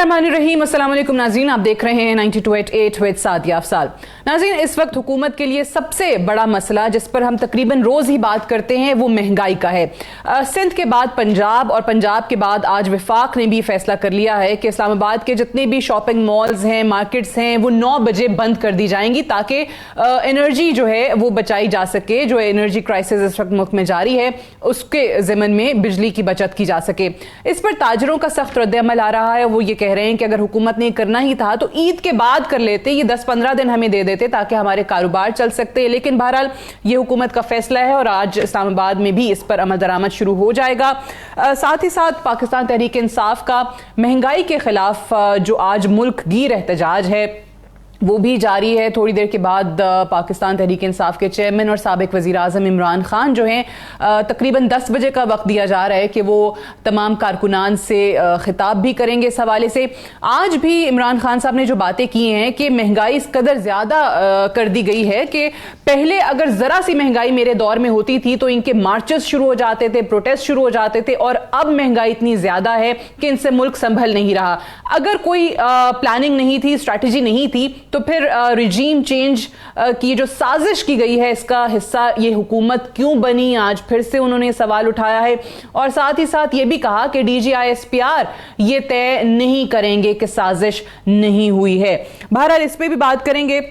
बिस्मिल्लाहिर्रहमानिर्रहीम। अस्सलाम वालेकुम नाज़रीन, आप देख रहे हैं 92.8 विद सादिया अफसाल। नाज़रीन, इस वक्त हुकूमत के लिए सबसे बड़ा मसला जिस पर हम तकरीबन रोज़ ही बात करते हैं वो महंगाई का है। सिंध के बाद पंजाब और पंजाब के बाद आज वफाक ने भी फैसला कर लिया है कि इस्लामाबाद के जितने भी शॉपिंग मॉल्स हैं, मार्केट्स हैं, वो 9 बजे बंद कर दी जाएंगी ताकि एनर्जी जो है वो बचाई जा सके। जो एनर्जी क्राइसिस इस वक्त मुल्क में जारी है उसके ज़िमन में बिजली की बचत की जा सके। इस पर ताजरों का सख्त रद्द-ए-अमल आ रहा है। वो ये कह रहे हैं कि अगर हुकूमत ने करना ही था तो ईद के बाद कर लेते, ये 10-15 दिन हमें दे देते ताकि हमारे कारोबार चल सकते। लेकिन बहरहाल ये हुकूमत का फैसला है और आज इस्लामाबाद में भी इस पर अमल दरामद शुरू हो जाएगा। साथ ही साथ पाकिस्तान तहरीक इंसाफ का महंगाई के खिलाफ जो आज मुल्क गिर एहतजाज है वो भी जारी है। थोड़ी देर के बाद पाकिस्तान तहरीक इंसाफ के चेयरमैन और साबिक वज़ीर आज़म इमरान खान जो हैं तकरीबन 10 बजे का वक्त दिया जा रहा है कि वो तमाम कारकुनान से खिताब भी करेंगे इस हवाले से। आज भी इमरान खान साहब ने जो बातें की हैं कि महंगाई इस कदर ज़्यादा कर दी गई है कि पहले अगर ज़रा सी महंगाई मेरे दौर में होती थी तो इनके मार्चेस शुरू हो जाते थे, प्रोटेस्ट शुरू हो जाते थे, और अब महंगाई इतनी ज़्यादा है कि इनसे मुल्क संभल नहीं रहा। अगर कोई प्लानिंग नहीं थी, स्ट्रैटेजी नहीं थी, तो फिर रिजीम चेंज की जो साजिश की गई है इसका हिस्सा ये हुकूमत क्यों बनी? आज फिर से उन्होंने सवाल उठाया है और साथ ही साथ ये भी कहा कि DGISPR ये तय नहीं करेंगे कि साजिश नहीं हुई है। बहरहाल इस पे भी बात करेंगे।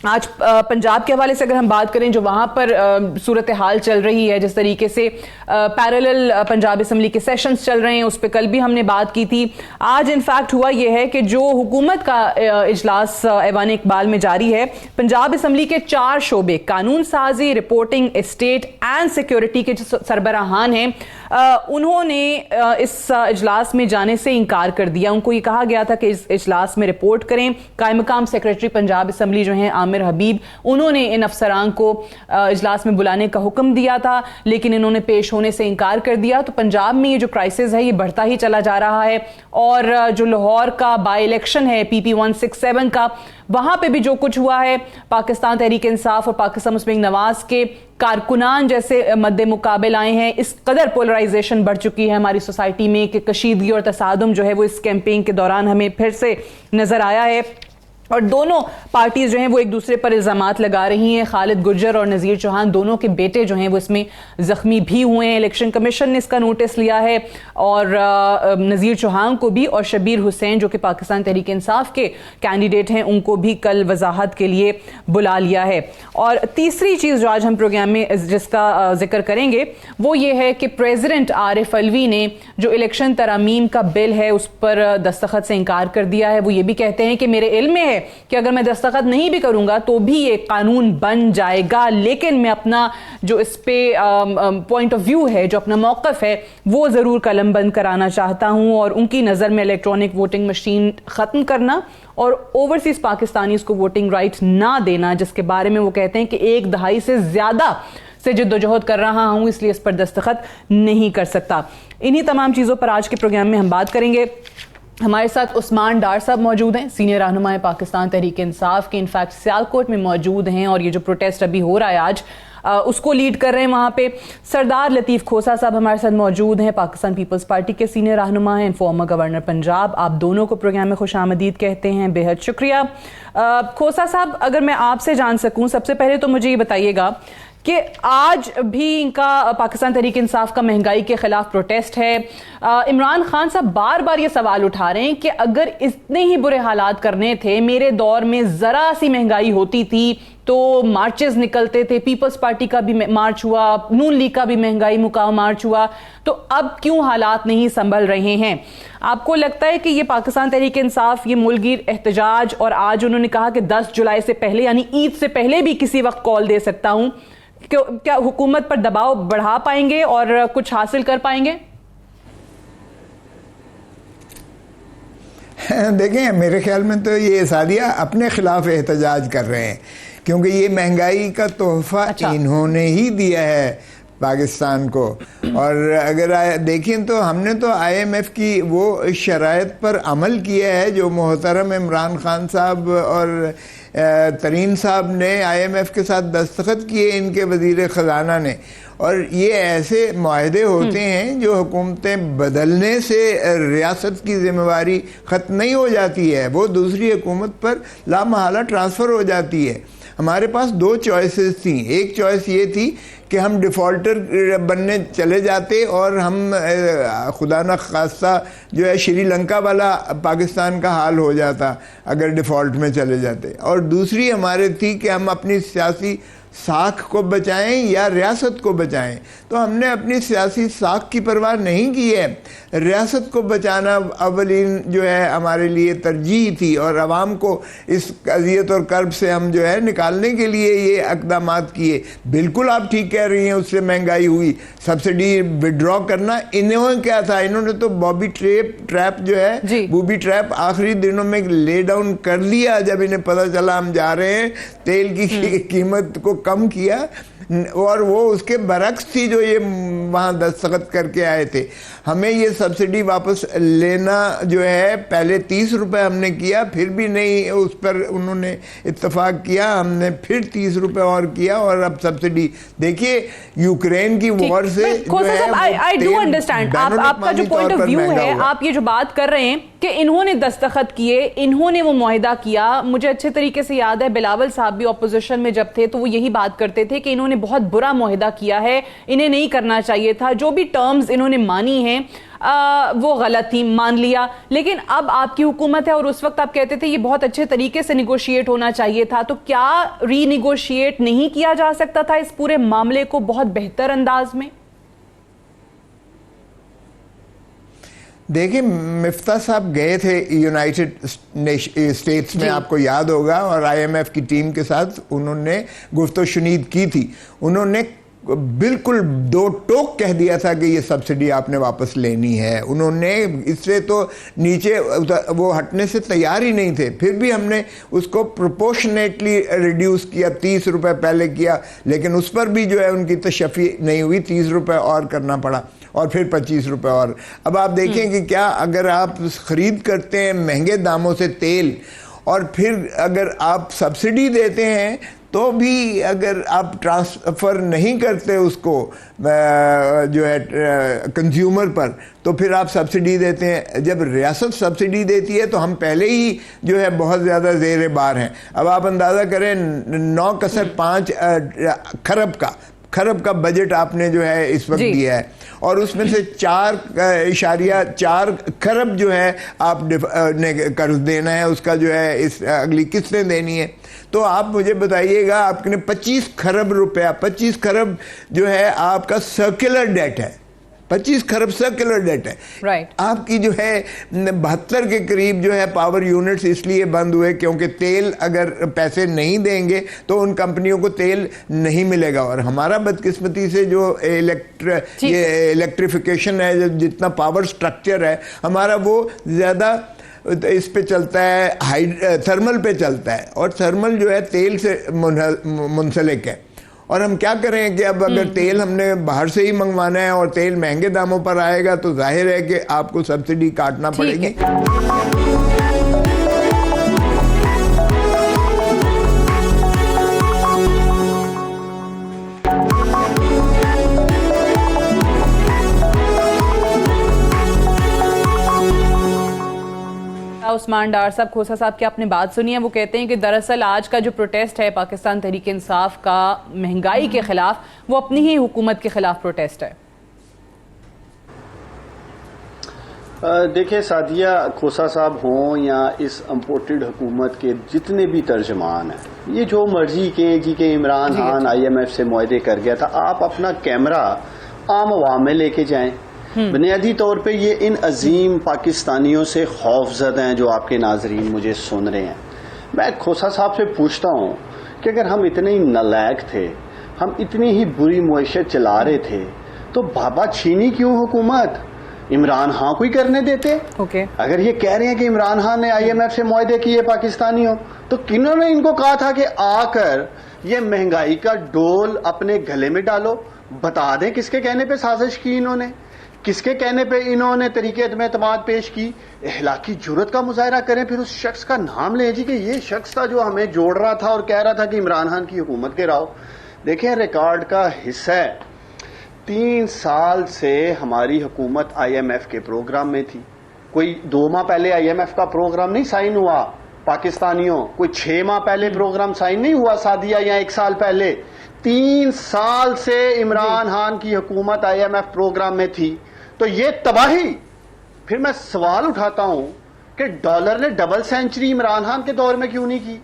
आज पंजाब के हवाले से अगर हम बात करें, जो वहाँ पर सूरत हाल चल रही है, जिस तरीके से पैरेलल पंजाब असम्बली के सेशंस चल रहे हैं, उस पर कल भी हमने बात की थी। आज इनफैक्ट हुआ यह है कि जो हुकूमत का इजलास ऐवान इकबाल में जारी है, पंजाब असम्बली के 4 शोबे कानून साजी, रिपोर्टिंग, एस्टेट एंड सिक्योरिटी के जो सरबराहान हैं उन्होंने इस इजलास में जाने से इनकार कर दिया। उनको ये कहा गया था कि इस इजलास में रिपोर्ट करें। कायम मकाम सेक्रेटरी पंजाब असम्बली जो हैं आमिर हबीब, उन्होंने इन अफसरान को इजलास में बुलाने का हुक्म दिया था लेकिन इन्होंने पेश होने से इनकार कर दिया। तो पंजाब में ये जो क्राइसिस है ये बढ़ता ही चला जा रहा है और जो लाहौर का बाई इलेक्शन है PP 167 का, वहां पे भी जो कुछ हुआ है, पाकिस्तान तहरीक इंसाफ और पाकिस्तान मुस्लिम नवाज के कारकुनान जैसे मद्दे मुकाबल आए हैं। इस कदर पोलराइजेशन बढ़ चुकी है हमारी सोसाइटी में कि कशीदगी और तसादुम जो है वो इस कैंपेन के दौरान हमें फिर से नजर आया है और दोनों पार्टीज जो हैं वो एक दूसरे पर इल्जामात लगा रही हैं। खालिद गुर्जर और नज़ीर चौहान दोनों के बेटे जो हैं वो इसमें जख्मी भी हुए हैं। इलेक्शन कमीशन ने इसका नोटिस लिया है और नज़ीर चौहान को भी और शबीर हुसैन जो कि पाकिस्तान तहरीक इंसाफ के कैंडिडेट हैं उनको भी कल वजाहत के लिए बुला लिया है। और तीसरी चीज़ जो आज हम प्रोग्राम में जिसका जिक्र करेंगे वो ये है कि प्रेसिडेंट आरिफ अलवी ने जो इलेक्शन तरामीम का बिल है उस पर दस्तखत से इनकार कर दिया है। वो ये भी कहते हैं कि मेरे इल्म में है कि अगर मैं दस्तखत नहीं भी करूंगा तो भी ये कानून बन जाएगा, लेकिन मैं अपना जो इस पे पॉइंट ऑफ व्यू है, जो अपना मौकफ है, वो जरूर कलम बंद कराना चाहता हूं। और उनकी नजर में इलेक्ट्रॉनिक वोटिंग मशीन खत्म करना और ओवरसीज पाकिस्तानीज को वोटिंग राइट ना देना, जिसके बारे में वो कहते हैं कि 1 दहाई से ज्यादा से जिद्दोजहद कर रहा हूं, इसलिए इस पर दस्तखत नहीं कर सकता। इन्हीं तमाम चीजों पर आज के प्रोग्राम में हम बात करेंगे। हमारे साथ उस्मान डार साहब मौजूद हैं, सीनियर रहनुमाए पाकिस्तान तहरीक इंसाफ के, इनफैक्ट सियालकोट में मौजूद हैं और ये जो प्रोटेस्ट अभी हो रहा है आज उसको लीड कर रहे हैं वहाँ पे। सरदार लतीफ़ खोसा साहब हमारे साथ मौजूद हैं, पाकिस्तान पीपल्स पार्टी के सीनियर रहनुमा हैं, फॉर्मर गवर्नर पंजाब। आप दोनों को प्रोग्राम में खुशामदीद कहते हैं, बेहद शुक्रिया। खोसा साहब, अगर मैं आपसे जान सकूँ, सबसे पहले तो मुझे ये बताइएगा कि आज भी इनका पाकिस्तान तहरीक इंसाफ का महंगाई के खिलाफ प्रोटेस्ट है। इमरान खान साहब बार बार ये सवाल उठा रहे हैं कि अगर इतने ही बुरे हालात करने थे, मेरे दौर में जरा सी महंगाई होती थी तो मार्चेस निकलते थे, पीपल्स पार्टी का भी मार्च हुआ, नून लीग का भी महंगाई मुकाम मार्च हुआ, तो अब क्यों हालात नहीं संभल रहे हैं? आपको लगता है कि ये पाकिस्तान तहरीक इंसाफ ये मुल्कगीर एहतजाज, और आज उन्होंने कहा कि 10 जुलाई से पहले यानी ईद से पहले भी किसी वक्त कॉल दे सकता हूं, क्या हुकूमत पर दबाव बढ़ा पाएंगे और कुछ हासिल कर पाएंगे? देखें, मेरे ख्याल में तो ये सादिया अपने खिलाफ एहतजाज कर रहे हैं क्योंकि ये महंगाई का तोहफा इन्होंने ही दिया है। पाकिस्तान को। और अगर देखें तो हमने तो IMF की वो शराइत पर अमल किया है जो मोहतरम इमरान खान साहब और तरीन साहब ने IMF के साथ दस्तखत किए, इनके वज़ीर ख़जाना ने। और ये ऐसे मुआहदे होते हैं जो हुकूमतें बदलने से रियासत की जिम्मेवारी ख़त्म नहीं हो जाती है, वो दूसरी हुकूमत पर लामहला ट्रांसफ़र हो जाती है। हमारे पास दो चॉइसेस थी। एक चॉइस ये थी कि हम डिफ़ॉल्टर बनने चले जाते और हम खुदा न खास्ता जो है श्रीलंका वाला पाकिस्तान का हाल हो जाता अगर डिफ़ॉल्ट में चले जाते। और दूसरी हमारे थी कि हम अपनी सियासी साख को बचाएं या रियासत को बचाएं। तो हमने अपनी सियासी साख की परवाह नहीं की है, रियासत को बचाना अवलीन जो है हमारे लिए तरजीह थी। और आवाम को इस अज़ियत और कर्ब से हम जो है निकालने के लिए ये इक़दामात किए। बिल्कुल आप ठीक कह रही हैं, उससे महंगाई हुई। सब्सिडी विड्रॉ करना इन्होंने क्या था, इन्होंने तो बॉबी ट्रैप जो है बूबी ट्रैप आखिरी दिनों में ले डाउन कर लिया। जब इन्हें पता चला हम जा रहे हैं, तेल की कीमत को कम किया। और वो उसके बरक्स थी जो ये वहाँ दस्तखत करके आए थे। हमें ये सब्सिडी वापस लेना जो है, पहले 30 रुपए हमने किया, फिर भी नहीं उस पर उन्होंने इत्तफाक किया, हमने फिर 30 रुपए और किया। और अब सब्सिडी देखिए यूक्रेन की वॉर से आई डू अंडरस्टैंड आपका जो पॉइंट ऑफ व्यू है, आप ये जो बात कर रहे हैं कि इन्होंने दस्तखत किए, इन्होंने वो मुआहिदा किया। मुझे अच्छे तरीके से याद है बिलावल साहब भी ऑपोजिशन में जब थे तो वो यही बात करते थे कि इन्होंने बहुत बुरा मुआहिदा किया है, इन्हें नहीं करना चाहिए था। जो भी टर्म्स इन्होंने मानी हैं वो गलत थी, मान लिया। लेकिन अब आपकी हुकूमत है और उस वक्त आप कहते थे ये बहुत अच्छे तरीके से निगोशिएट होना चाहिए था। तो क्या रीनिगोशिएट नहीं किया जा सकता था इस पूरे मामले को बहुत बेहतर अंदाज में? देखिए, मिफ्ता साहब गए थे यूनाइटेड स्टेट्स में, आपको याद होगा, और IMF की टीम के साथ उन्होंने गुफ्तगू की थी। उन्होंने बिल्कुल दो टोक कह दिया था कि ये सब्सिडी आपने वापस लेनी है। उन्होंने इससे तो नीचे वो हटने से तैयार ही नहीं थे। फिर भी हमने उसको प्रोपोर्शनेटली रिड्यूस किया, 30 रुपए पहले किया, लेकिन उस पर भी जो है उनकी तशफ़ी नहीं हुई, 30 रुपए और करना पड़ा और फिर 25 रुपए और। अब आप देखें कि क्या अगर आप ख़रीद करते हैं महंगे दामों से तेल और फिर अगर आप सब्सिडी देते हैं तो भी अगर आप ट्रांसफ़र नहीं करते उसको जो है कंज्यूमर पर, तो फिर आप सब्सिडी देते हैं। जब रियासत सब्सिडी देती है तो हम पहले ही जो है बहुत ज़्यादा ज़ेर बार हैं। अब आप अंदाज़ा करें 9.5 खरब का बजट आपने जो है इस वक्त दिया है और उसमें से 4.4 खरब जो है आप ने कर्ज देना है, उसका जो है इस अगली किस्तें देनी है। तो आप मुझे बताइएगा, आपने 25 खरब रुपया, 25 खरब जो है आपका सर्कुलर डेट है, 25 खरब सर्कुलर डेट है। राइट। आपकी जो है 72 के करीब जो है पावर यूनिट्स इसलिए बंद हुए क्योंकि तेल अगर पैसे नहीं देंगे तो उन कंपनियों को तेल नहीं मिलेगा। और हमारा बदकिस्मती से जो इलेक्ट्रिफिकेशन है, जितना पावर स्ट्रक्चर है हमारा, वो ज़्यादा इस पे चलता है, थर्मल पे चलता है, और थर्मल जो है तेल से मुंसलिक है। और हम क्या करें कि अब अगर तेल हमने बाहर से ही मंगवाना है और तेल महंगे दामों पर आएगा तो जाहिर है कि आपको सब्सिडी काटना पड़ेगी। उस्मान डार साहब, खोसा साहब की आपने बात सुनी है। वो कहते हैं कि दरअसल आज का जो प्रोटेस्ट है पाकिस्तान तहरीक इंसाफ का महंगाई के खिलाफ, वो अपनी ही हुकूमत के खिलाफ प्रोटेस्ट है। देखिए सादिया, खोसा साहब हों या इस इम्पोर्टेड हुकूमत के जितने भी तर्जमान हैं, ये जो मर्जी के जी के इमरान खान IMF से मुआहदे कर गया था, आप अपना कैमरा आम अवाम में लेके जाएं। बुनियादी तौर पे ये इन अजीम पाकिस्तानियों से खौफजदा हैं जो आपके नाजरीन मुझे सुन रहे हैं। मैं खोसा साहब से पूछता हूँ कि अगर हम इतने ही नालायक थे, हम इतनी ही बुरी मुआशत चला रहे थे, तो बाबा छीनी क्यों हुकूमत? इमरान खान को ही करने देते। अगर ये कह रहे हैं कि इमरान खान ने IMF से मुआहदे किए पाकिस्तानियों, तो किन्होंने इनको कहा था कि आकर ये महंगाई का डोल अपने गले में डालो, बता दें किसके कहने पे साजिश की इन्होंने, किसके कहने पे इन्होंने तरीके एतमाद पेश की। इखलाकी जुर्रत का मुजाहरा करें, फिर उस शख्स का नाम लें जी कि ये शख्स था जो हमें जोड़ रहा था और कह रहा था कि इमरान खान की हुकूमत गिराओ। देखें, रिकॉर्ड का हिस्सा है, 3 साल से हमारी हुकूमत IMF के प्रोग्राम में थी। कोई 2 माह पहले IMF का प्रोग्राम नहीं साइन हुआ पाकिस्तानियों, कोई 6 माह पहले प्रोग्राम साइन नहीं हुआ सादिया, या 1 साल पहले। 3 साल से इमरान खान की हुकूमत IMF प्रोग्राम में थी, तो ये तबाही। फिर मैं सवाल उठाता हूं कि डॉलर ने डबल सेंचुरी इमरान खान के दौर में क्यों नहीं की?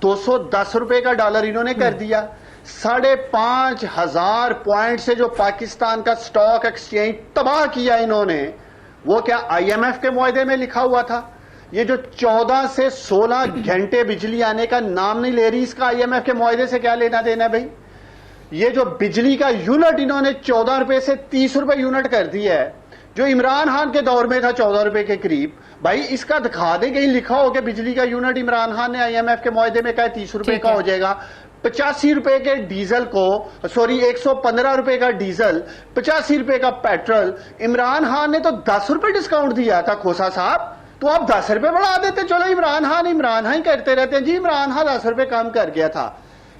210 रुपए का डॉलर इन्होंने कर दिया। 5,500 पॉइंट से जो पाकिस्तान का स्टॉक एक्सचेंज तबाह किया इन्होंने, वो क्या IMF के मुआहदे में लिखा हुआ था? ये जो 14 से 16 घंटे बिजली आने का नाम नहीं ले रही, इसका IMF के मुआहदे से क्या लेना देना है भाई? ये जो बिजली का यूनिट इन्होंने 14 रुपए से 30 रुपए यूनिट कर दिया है, जो इमरान खान के दौर में था 14 रुपए के करीब, भाई इसका दिखा दे कहीं लिखा हो कि बिजली का यूनिट इमरान खान ने IMF के मुआहदे में कहा 30 रुपए का हो जाएगा। 85 रुपए के डीजल को, सॉरी 115 रुपए का डीजल, 85 रुपए का पेट्रोल, इमरान खान ने तो 10 रुपए डिस्काउंट दिया था। खोसा साहब, तो आप 10 रुपए बढ़ा देते, चलो इमरान खान करते रहते हैं जी, इमरान खान 10 रुपए कम कर गया था।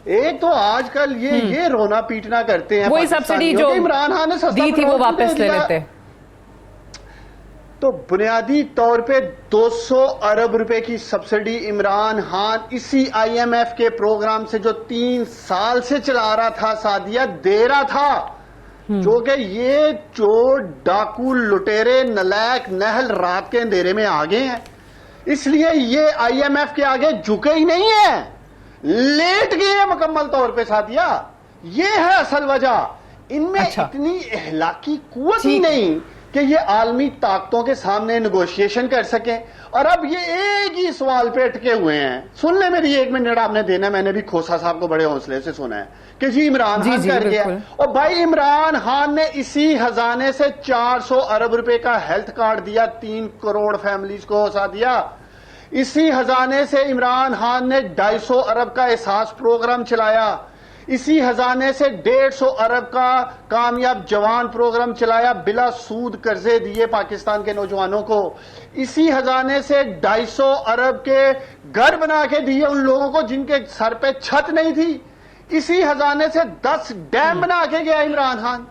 एक तो आजकल ये रोना पीटना करते हैं, वही सब्सिडी जो इमरान खान ने दी थी वो वापस ले लेते। तो बुनियादी तौर पे 200 अरब रुपए की सब्सिडी इमरान खान इसी IMF के प्रोग्राम से जो 3 साल से चला रहा था सादिया, दे रहा था। जो कि ये चोर डाकू लुटेरे नलायक नहल रात के अंधेरे में आ गए हैं, इसलिए ये IMF के आगे झुके ही नहीं है, लेट गए हैं मुकम्मल तौर पे सादिया। ये है असल वजह। इनमें इतनी इखलाकी कुव्वत ही नहीं कि ये आलमी ताकतों के सामने नेगोशिएशन कर सकें। और अब ये एक ही सवाल पे अटके हुए हैं। सुन ले, मेरी 1 मिनट आपने देना, मैंने भी खोसा साहब को बड़े हौसले से सुना है कि जी इमरान खान कर गया। और भाई इमरान खान ने इसी खजाने से 400 अरब रुपए का हेल्थ कार्ड दिया 3 करोड़ फैमिलीज को सादिया। इसी खजाने से इमरान खान ने 250 अरब का एहसास प्रोग्राम चलाया। इसी खजाने से 150 अरब का कामयाब जवान प्रोग्राम चलाया, बिला सूद कर्जे दिए पाकिस्तान के नौजवानों को। इसी खजाने से 250 अरब के घर बना के दिए उन लोगों को जिनके सर पे छत नहीं थी। इसी खजाने से 10 डैम बना के गया इमरान खान।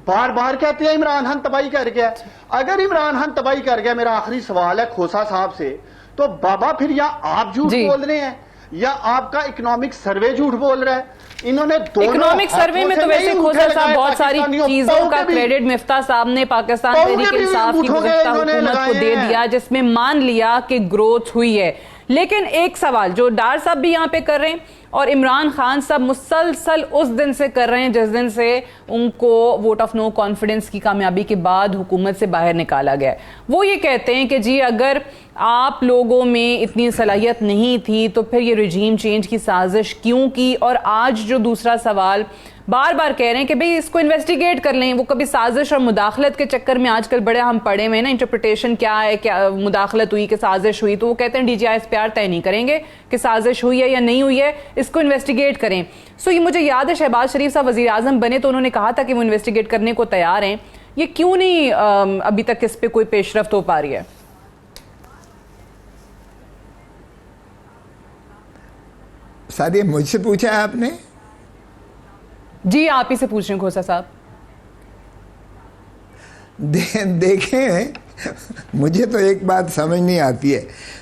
बार बार कहते हैं इमरान खान तबाही कर गया। अगर इमरान खान तबाही कर गया, मेरा आखिरी सवाल है खोसा साहब से, तो बाबा फिर या आप झूठ बोल रहे हैं या आपका इकोनॉमिक सर्वे झूठ बोल रहा है। इन्होंने इकोनॉमिक सर्वे में तो वैसे खोसा साहब बहुत सारी चीजों का क्रेडिट मिफ्ता साहब ने पाकिस्तान तहरीक इंसाफ की गुज़श्ता हुकूमत को दे दिया, जिसमें मान लिया कि ग्रोथ हुई है। लेकिन एक सवाल जो डार साहब भी यहाँ पे कर रहे हैं और इमरान खान साहब मुसलसल उस दिन से कर रहे हैं जिस दिन से उनको वोट ऑफ नो कॉन्फिडेंस की कामयाबी के बाद हुकूमत से बाहर निकाला गया, वो ये कहते हैं कि जी अगर आप लोगों में इतनी सलाहियत नहीं थी तो फिर ये रजीम चेंज की साजिश क्यों की। और आज जो दूसरा सवाल बार बार कह रहे हैं कि भाई इसको इन्वेस्टिगेट कर लें, वो कभी साजिश और मुदाखलत के चक्कर में आजकल बड़े हम पड़े हुए हैं ना, इंटरप्रिटेशन क्या है, क्या मुदाखलत हुई कि साजिश हुई, तो वो कहते हैं DGI ISPR तय नहीं करेंगे कि साजिश हुई है या नहीं हुई है, इसको इन्वेस्टिगेट करें। सो ये मुझे याद है शहबाज शरीफ साहब वज़ीर आज़म बने तो उन्होंने कहा था कि वो इन्वेस्टिगेट करने को तैयार हैं। ये क्यों नहीं अभी तक इस पर कोई पेशरफ्त हो पा रही है? सादिया, मुझसे पूछा है आपने? जी आप ही से पूछ रहे हैं खोसा साहब। देखें, मुझे तो एक बात समझ नहीं आती है,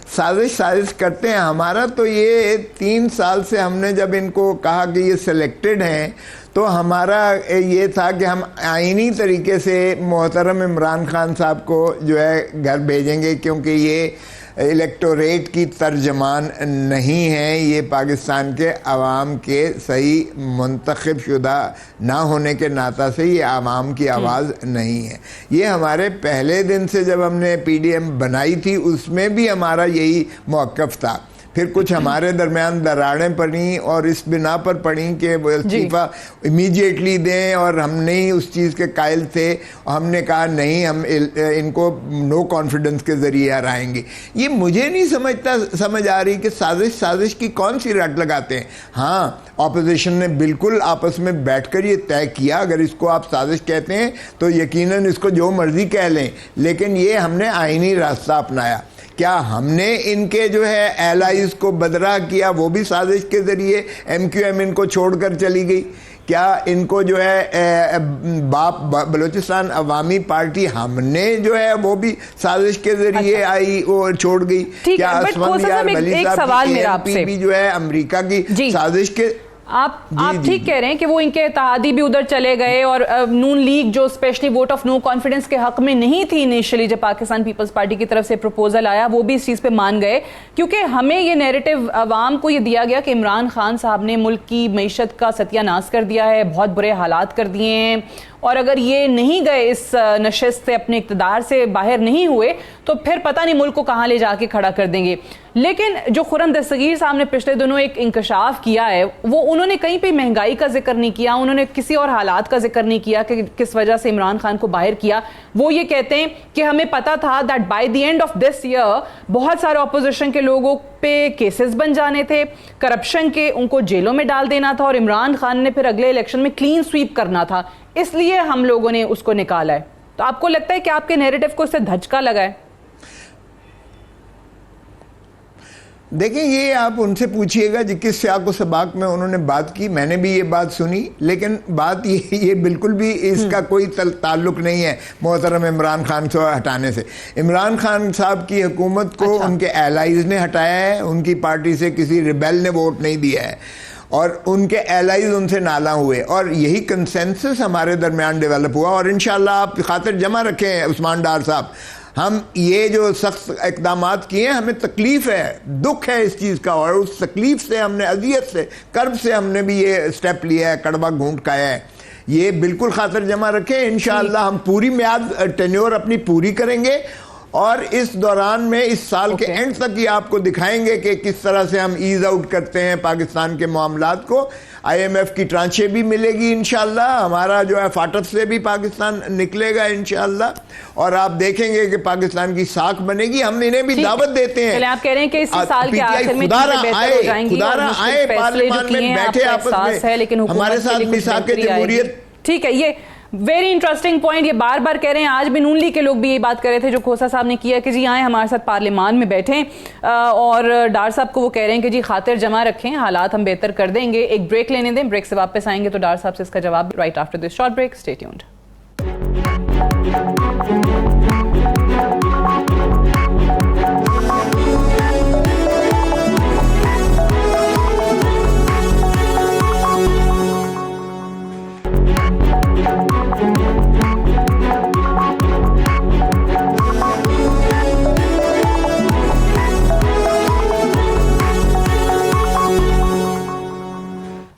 साजिश करते हैं। हमारा तो ये 3 साल से हमने जब इनको कहा कि ये सिलेक्टेड हैं तो हमारा ये था कि हम आईनी तरीके से मोहतरम इमरान खान साहब को जो है घर भेजेंगे, क्योंकि ये इलेक्टोरेट की तर्जमान नहीं है, ये पाकिस्तान के अवाम के सही मुंतखब शुदा ना होने के नाता से ये अवाम की आवाज़ नहीं है। ये हमारे पहले दिन से जब हमने PDM बनाई थी उसमें भी हमारा यही मौक़िफ़ था। फिर कुछ हमारे दरमियान दरारें पड़ी और इस बिना पर पड़ी कि वो इस्तीफा इमीडिएटली दें, और हम नहीं उस चीज़ के कायल थे। हमने कहा नहीं, हम इनको नो कॉन्फिडेंस के ज़रिए हराएंगे। ये मुझे नहीं समझ आ रही कि साजिश की कौन सी रट लगाते हैं। हाँ, ऑपोजिशन ने बिल्कुल आपस में बैठकर ये तय किया, अगर इसको आप साजिश कहते हैं तो यकीनन इसको जो मर्जी कह लें, लेकिन ये हमने आईनी रास्ता अपनाया। क्या हमने इनके जो है एलाइज को बदरा किया, वो भी साजिश के जरिए? MQM इनको छोड़कर चली गई। क्या इनको जो है बलूचिस्तान अवामी पार्टी हमने जो है वो भी साजिश के जरिए आई और छोड़ गई? क्या असफंदियार वली साहब की भी जो है अमेरिका की साजिश के? आप ठीक कह रहे हैं कि वो इनके इत्तेहादी भी उधर चले गए, और नून लीग जो specially vote of no confidence के हक में नहीं थी इनिशियली, जब पाकिस्तान पीपल्स पार्टी की तरफ से प्रपोजल आया, वो भी इस चीज पे मान गए, क्योंकि हमें ये नैरेटिव अवाम को ये दिया गया कि इमरान खान साहब ने मुल्क की मईशत का सत्यानाश कर दिया है, बहुत बुरे हालात कर दिए हैं, और अगर ये नहीं गए इस नशिस्त से, अपने इक़्तिदार से बाहर नहीं हुए, तो फिर पता नहीं मुल्क को कहां ले जाके खड़ा कर देंगे। लेकिन जो खुर्रम दस्तगीर साहब ने पिछले दिनों एक इंकशाफ किया है, वो उन्होंने कहीं पे महंगाई का जिक्र नहीं किया, उन्होंने किसी और हालात का जिक्र नहीं किया कि किस वजह से इमरान खान को बाहर किया। वो ये कहते हैं कि हमें पता था that by the end of this year बहुत सारे ऑपोजिशन के लोगों पे केसेस बन जाने थे, करप्शन के, उनको जेलों में डाल देना था, और इमरान खान ने फिर अगले इलेक्शन में क्लीन स्वीप करना था, इसलिए हम लोगों ने उसको निकाला है। तो आपको लगता है कि आपके नैरेटिव को इससे धचका लगा है? देखिए, ये आप उनसे पूछिएगा जिस सियाक व सबाक में उन्होंने बात की। मैंने भी ये बात सुनी, लेकिन बात ये बिल्कुल भी इसका कोई ताल्लुक नहीं है मोहतरम इमरान खान को हटाने से। इमरान खान साहब की हुकूमत को उनके एलाइज ने हटाया है, उनकी पार्टी से किसी रिबेल ने वोट नहीं दिया है, और उनके एलाइज उनसे नाला हुए, और यही कंसेंसस हमारे दरमियान डेवलप हुआ। और इंशाल्लाह आप खातिर जमा रखें उस्मान डार साहब, हम ये जो सख्त इक़दामात किए हैं, हमें तकलीफ़ है, दुख है इस चीज़ का, और उस तकलीफ़ से हमने, अज़ियत से, कर्ब से हमने भी ये स्टेप लिया है, कड़वा घूंट खाया है। ये बिल्कुल खातिर जमा रखें। इंशाअल्लाह हम पूरी म्याद टेन्योर अपनी पूरी करेंगे, और इस दौरान में इस साल के एंड तक ही आपको दिखाएंगे कि किस तरह से हम ईज आउट करते हैं पाकिस्तान के मामलात को। IMF की ट्रांचें भी मिलेगी इंशाअल्लाह, हमारा जो है फाटक से भी पाकिस्तान निकलेगा इंशाअल्लाह, और आप देखेंगे कि पाकिस्तान की साख बनेगी। हम इन्हें भी दावत देते हैं। आप कह रहे हैं कि इस साल के आखिर में खुदारा आए पार्लियामेंट में बैठे आपस में, लेकिन हमारे साथ मिसाक जमहूरियत। ठीक है, ये वेरी इंटरेस्टिंग पॉइंट, ये बार बार कह रहे हैं। आज भी नून लीग के लोग भी ये बात कर रहे थे जो खोसा साहब ने किया कि जी आए हमारे साथ पार्लियामान में बैठे, और डार साहब को वो कह रहे हैं कि जी खातिर जमा रखें, हालात हम बेहतर कर देंगे। एक ब्रेक लेने दें, ब्रेक से वापस आएंगे तो डार साहब से इसका जवाब right after this short break. Stay tuned.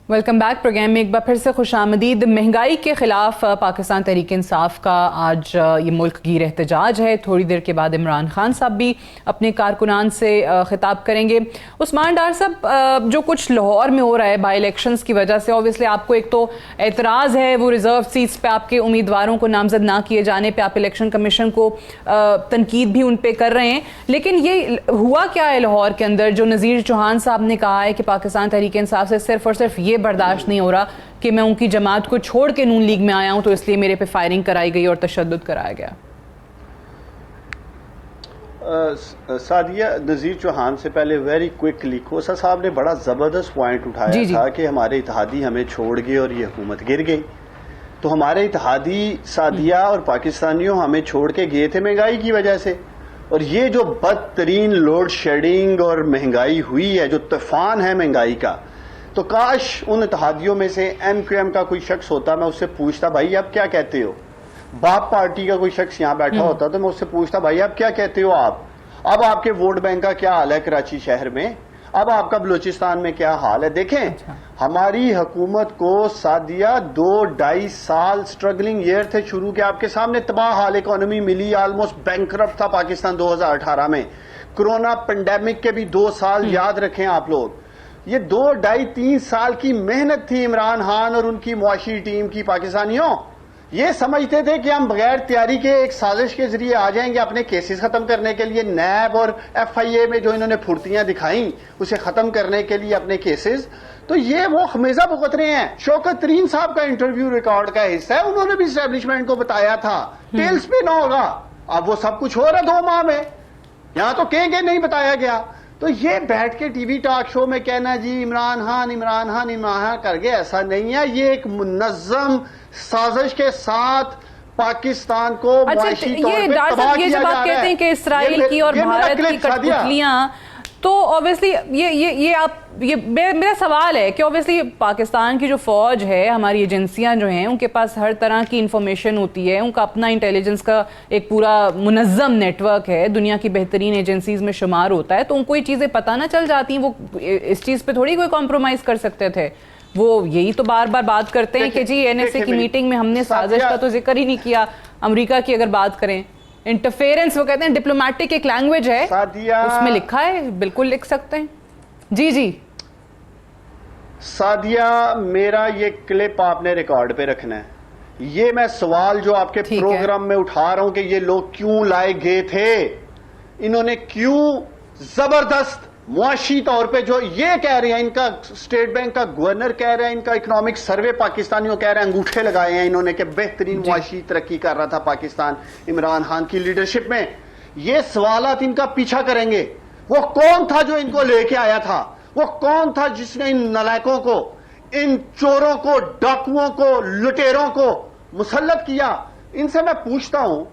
Welcome back. Programme में एक बार फिर से खुशामदीद। महंगाई के खिलाफ पाकिस्तान तहरीक इंसाफ का आज ये मुल्क गिर एहतजाज है। थोड़ी देर के बाद इमरान खान साहब भी अपने कारकुनान से खिताब करेंगे। उस्मान डार साहब, जो कुछ लाहौर में हो रहा है बाई इलेक्शंस की वजह से, ऑब्वियसली आपको एक तो एतराज़ है वो रिजर्व सीट्स पे आपके उम्मीदवारों को नामजद ना किए जाने पे, आप इलेक्शन कमीशन को तनकीद भी उन पे कर रहे हैं, लेकिन ये हुआ क्या है लाहौर के अंदर जो नज़ीर चौहान साहब ने कहा है कि पाकिस्तान तहरीक इंसाफ से सिर्फ और सिर्फ ये बर्दाश्त नहीं हो रहा कि मैं उनकी जमात को छोड़ के नून लीग में आया हूं, तो इसलिए मेरे पे फायरिंग कराई गई और तशद्दुद कराया गया। सादिया, नज़ीर चौहान से पहले वेरी क्विकली खोसा साहब ने बड़ा ज़बरदस्त पॉइंट उठाया था कि हमारे इत्तेहादी हमें छोड़ गए और ये हुकूमत गिर गई। तो हमारे इत्तेहादी सादिया और पाकिस्तानियों हमें छोड़ के गए थे महंगाई की वजह से, और ये जो बदतरीन लोड शेडिंग और महंगाई हुई है, जो तूफान है महंगाई का, तो काश उन इत्तेहादियों में से MQM का कोई शख्स होता, मैं उससे पूछता भाई आप क्या कहते हो। बाप पार्टी का कोई शख्स यहाँ बैठा होता तो मैं उससे पूछता भाई आप क्या कहते हो। आप अब आपके वोट बैंक का क्या हाल है कराची शहर में, अब आपका बलूचिस्तान में क्या हाल है। देखें हमारी हुकूमत को सादिया 2-2.5 साल स्ट्रगलिंग ईयर थे शुरू के, आपके सामने तबाह हाल इकोनॉमी मिली, ऑलमोस्ट बैंकरप्ट था पाकिस्तान 2018 में, कोरोना पेंडेमिक के भी 2 साल याद रखें आप लोग। ये 2, 2.5, 3 साल की मेहनत थी इमरान खान और उनकी मुआशी टीम की। पाकिस्तानियों ये समझते थे कि हम बगैर तैयारी के एक साजिश के जरिए आ जाएंगे अपने केसेस खत्म करने के लिए। नैब और FIA में जो इन्होंने फुर्तियां दिखाई उसे खत्म करने के लिए अपने केसेस, तो ये वो खमेजा भुगत रहे हैं। शौकत तरीन साहब का इंटरव्यू रिकॉर्ड का हिस्सा है, उन्होंने भी एस्टेब्लिशमेंट को बताया था टेल स्पिन होगा। अब वो सब कुछ हो रहा 2 माह में, यहां तो कहेंगे नहीं बताया गया। तो ये बैठ के टीवी टॉक शो में कहना जी इमरान खान कर गए, ऐसा नहीं है। ये एक मुनज़्ज़म साजिश के साथ पाकिस्तान को मुआशी तौर पे तबाह किया जा रहा है। ये कहते हैं कि इसराइल की और भारत की कठपुतलियां, तो ऑब्वियसली ये मेरा सवाल है कि ऑब्वियसली पाकिस्तान की जो फौज है, हमारी एजेंसियां जो हैं, उनके पास हर तरह की इंफॉर्मेशन होती है, उनका अपना इंटेलिजेंस का एक पूरा मुनज़्ज़म नेटवर्क है, दुनिया की बेहतरीन एजेंसीज में शुमार होता है, तो उनको ये चीज़ें पता ना चल जाती, वो इस चीज़ पे थोड़ी कोई कॉम्प्रोमाइज़ कर सकते थे। वो यही तो बार बार बात करते हैं कि जी NSA की मीटिंग में हमने साजिश का तो जिक्र ही नहीं किया। अमेरिका की अगर बात करें, इंटरफेरेंस, वो कहते हैं डिप्लोमेटिक एक लैंग्वेज है, उसमें लिखा है, बिल्कुल लिख सकते हैं। जी जी सादिया, मेरा ये क्लिप आपने रिकॉर्ड पे रखना है। ये मैं सवाल जो आपके प्रोग्राम में उठा रहा हूं कि ये लोग क्यों लाए गए थे, इन्होंने क्यों जबरदस्त मुआशी तौर पे जो ये कह रहे हैं, इनका स्टेट बैंक का गवर्नर कह रहा है, इनका इकोनॉमिक सर्वे पाकिस्तानियों कह रहे हैं, अंगूठे लगाए हैं इन्होंने कि बेहतरीन मुआशी तरक्की कर रहा था पाकिस्तान इमरान खान की लीडरशिप में। ये सवालात इनका पीछा करेंगे। वो कौन था जो इनको लेके आया था? वो कौन था जिसने इन नलायकों को, इन चोरों को, डाकुओं को, लुटेरों को मुसल्लत किया? इनसे मैं पूछता हूं,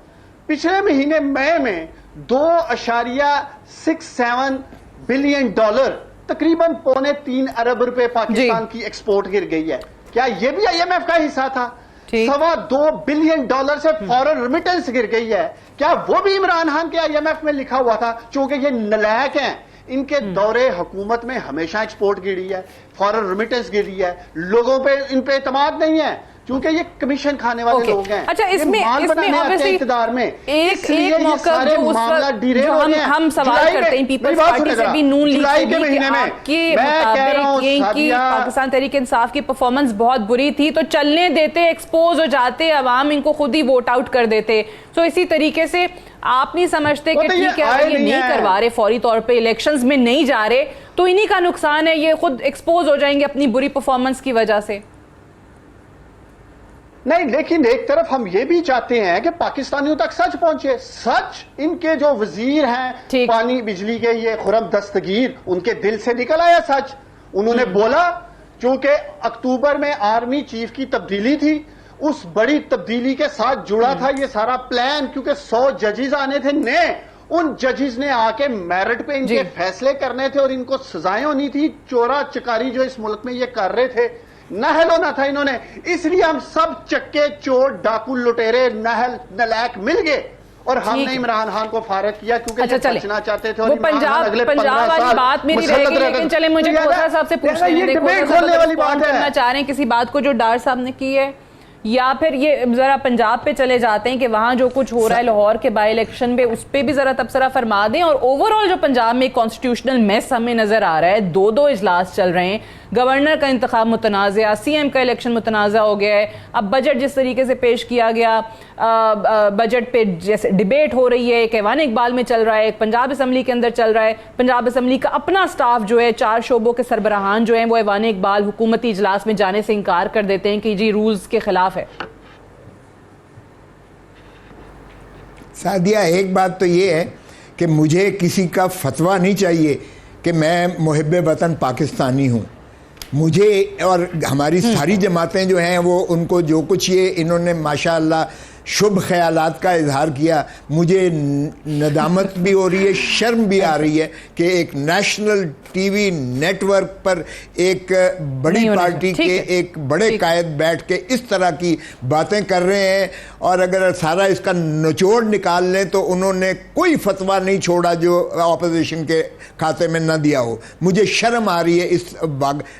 पिछले महीने मई में 2.67 बिलियन डॉलर, तकरीबन $3.25 अरब पाकिस्तान की एक्सपोर्ट गिर गई है। क्या यह भी IMF का हिस्सा था? $2.25 बिलियन से फॉरेन रिमिटेंस गिर गई है। क्या वो भी इमरान खान के IMF में लिखा हुआ था? चूंकि ये नलायक हैं, इनके दौरे हुकूमत में हमेशा एक्सपोर्ट गिरी है, फॉरेन रिमिटेंस गिरी है, लोगों पे इन पे एतमाद नहीं है, क्योंकि ये कमीशन खाने वाले लोग हैं। अच्छा, इसमें ऑब्वियसली इक़्तिदार में एक मौका जो हम सवाल करते हैं पीपल्स पार्टी से भी, नून लीग से भी, कि आपके मुताबिक ये पाकिस्तान तहरीक इंसाफ की परफॉर्मेंस बहुत बुरी थी, तो चलने देते, एक्सपोज हो जाते, अवाम इनको खुद ही वोट आउट कर देते। तो इसी तरीके से आप नहीं समझते कि ठीक है, ये नहीं करवा रहे, फौरी तौर पे इलेक्शंस में नहीं जा रहे, तो इन्हीं का नुकसान है, ये खुद एक्सपोज हो जाएंगे अपनी बुरी परफॉर्मेंस की वजह से? नहीं, लेकिन एक तरफ हम ये भी चाहते हैं कि पाकिस्तानियों तक सच पहुंचे। सच इनके जो वजीर हैं पानी बिजली के, ये खुरम दस्तगीर, उनके दिल से निकल आया सच। उन्होंने बोला, क्योंकि अक्टूबर में आर्मी चीफ की तब्दीली थी, उस बड़ी तब्दीली के साथ जुड़ा था ये सारा प्लान, क्योंकि 100 जजेस आने थे नए। उन जजेस ने आके मेरिट पे इनके फैसले करने थे और इनको सजाएं होनी थी। चोरा चकारी जो इस मुल्क में ये कर रहे थे, नहल होना था इन्होंने। इसलिए हम सब चक्के चोर डाकू लुटेरे नहल नलायक मिल गए और हमने इमरान खान को फारग किया, क्योंकि बचना चाहते थे। और पंजाब वाली बात मेरी रहेगी, लेकिन चले मुझे खोसा साहब से पूछने दें, खोलने वाली बात करना चाह रहे हैं किसी बात को जो डार साहब ने की है, या फिर ये जरा पंजाब पे चले जाते हैं कि वहां जो कुछ हो रहा है लाहौर के बाई इलेक्शन पे, उस पर भी जरा तबसरा फरमा दें। और ओवरऑल जो पंजाब में कॉन्स्टिट्यूशनल मेस हमें नजर आ रहा है, 2 इजलास चल रहे हैं, गवर्नर का इंतखाब मुतनाज़ा, CM का इलेक्शन मुतनाज़ा हो गया है, अब बजट जिस तरीके से पेश किया गया, बजट पे जैसे डिबेट हो रही है, एक ऐवान इकबाल में चल रहा है, एक पंजाब असम्बली के अंदर चल रहा है। पंजाब असम्बली का अपना स्टाफ जो है, 4 शोबों के सरबराहान जो है, वो ऐवान इकबाल हुकूमती इजलास में जाने से इनकार कर देते हैं कि जी रूल्स के खिलाफ है। सादिया, एक बात तो ये है कि मुझे किसी का फतवा नहीं चाहिए कि मैं मुहिब्बे वतन पाकिस्तानी हूँ। मुझे और हमारी सारी जमातें जो हैं, वो उनको जो कुछ ये इन्होंने माशाअल्लाह शुभ ख्यालात का इजहार किया, मुझे नदामत भी हो रही है, शर्म भी आ रही है कि एक नेशनल टीवी नेटवर्क पर एक बड़ी पार्टी के एक बड़े कायद बैठ के इस तरह की बातें कर रहे हैं। और अगर सारा इसका निचोड़ निकाल लें तो उन्होंने कोई फतवा नहीं छोड़ा जो ऑपोजिशन के खाते में न दिया हो। मुझे शर्म आ रही है,